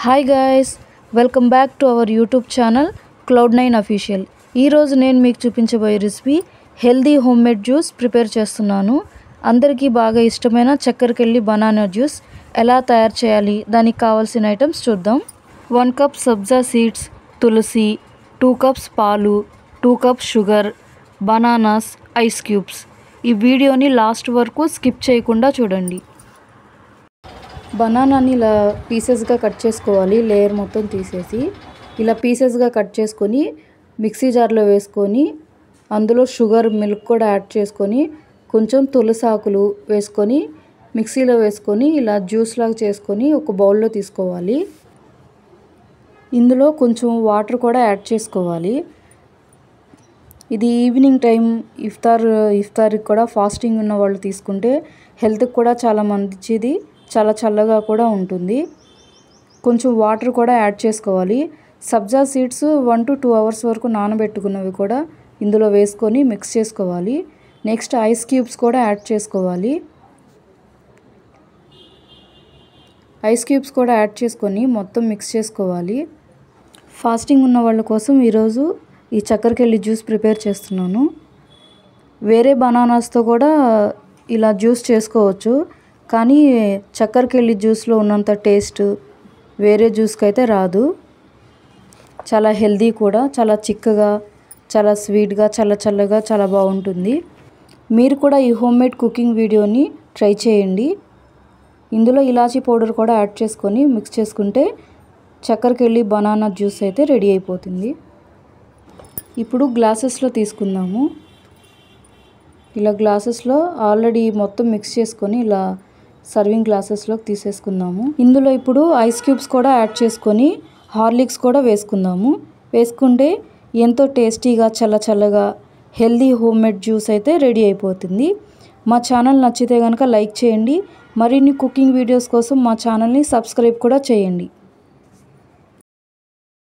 Hi guys, welcome back to our YouTube channel Cloud9 official. ఈరోజు నేను మీకు చూపించబోయే recipe healthy homemade juice prepare చేస్తున్నాను. అందరికీ బాగా ఇష్టమైన చక్కెరకెళ్ళి బనానా జ్యూస్ ఎలా తయారు చేయాలి, దానికి కావాల్సిన ఐటమ్స్ చూద్దాం. 1 కప్ సబ్జా సీడ్స్, తులసి, 2 కప్స్ పాలు, 2 cups sugar, bananas, ice cubes. ఈ వీడియోని లాస్ట్ వరకు స్కిప్ చేయకుండా చూడండి. బనానాని ఇలా పీసెస్గా కట్ చేసుకోవాలి. లేయర్ మొత్తం తీసేసి ఇలా పీసెస్గా కట్ చేసుకొని మిక్సీ జార్లో వేసుకొని అందులో షుగర్, మిల్క్ కూడా యాడ్ చేసుకొని కొంచెం తులసి ఆకులు వేసుకొని మిక్సీలో వేసుకొని ఇలా జ్యూస్ లాగా చేసుకొని ఒక బౌల్లో తీసుకోవాలి. ఇందులో కొంచెం వాటర్ కూడా యాడ్ చేసుకోవాలి. ఇది ఈవినింగ్ టైం ఇఫ్తార్కి కూడా ఫాస్టింగ్ ఉన్న వాళ్ళు తీసుకుంటే హెల్త్కి కూడా చాలా మంచిది, చాలా చల్లగా కూడా ఉంటుంది. కొంచెం వాటర్ కూడా యాడ్ చేసుకోవాలి. సబ్జా సీడ్స్ 1 to 2 అవర్స్ వరకు నానబెట్టుకున్నవి కూడా ఇందులో వేసుకొని మిక్స్ చేసుకోవాలి. నెక్స్ట్ ఐస్ క్యూబ్స్ కూడా యాడ్ చేసుకోవాలి. ఐస్ క్యూబ్స్ కూడా యాడ్ చేసుకొని మొత్తం మిక్స్ చేసుకోవాలి. ఫాస్టింగ్ ఉన్న వాళ్ళ కోసం ఈరోజు ఈ చక్కెరకెళ్ళి జ్యూస్ ప్రిపేర్ చేస్తున్నాను. వేరే బనానాస్తో కూడా ఇలా జ్యూస్ చేసుకోవచ్చు, కానీ చక్కెరకెళ్ళి జ్యూస్లో ఉన్నంత టేస్ట్ వేరే జ్యూస్కి అయితే రాదు. చాలా హెల్దీ కూడా, చాలా చిక్కగా, చాలా స్వీట్గా, చాలా చల్లగా, చాలా బాగుంటుంది. మీరు కూడా ఈ హోమ్ మేడ్ కుకింగ్ వీడియోని ట్రై చేయండి. ఇందులో ఇలాచీ పౌడర్ కూడా యాడ్ చేసుకొని మిక్స్ చేసుకుంటే చక్కెరకెళ్ళి బనానా జ్యూస్ అయితే రెడీ అయిపోతుంది. ఇప్పుడు గ్లాసెస్లో తీసుకుందాము. ఇలా గ్లాసెస్లో ఆల్రెడీ మొత్తం మిక్స్ చేసుకొని ఇలా సర్వింగ్ గ్లాసెస్లోకి తీసేసుకుందాము. ఇందులో ఇప్పుడు ఐస్ క్యూబ్స్ కూడా యాడ్ చేసుకొని హార్లిక్స్ కూడా వేసుకుందాము. వేసుకుంటే ఎంతో టేస్టీగా, చల్లగా హెల్దీ హోమ్ మేడ్ జ్యూస్ అయితే రెడీ అయిపోతుంది. మా ఛానల్ నచ్చితే కనుక లైక్ చేయండి. మరిన్ని కుకింగ్ వీడియోస్ కోసం మా ఛానల్ని సబ్స్క్రైబ్ కూడా చేయండి.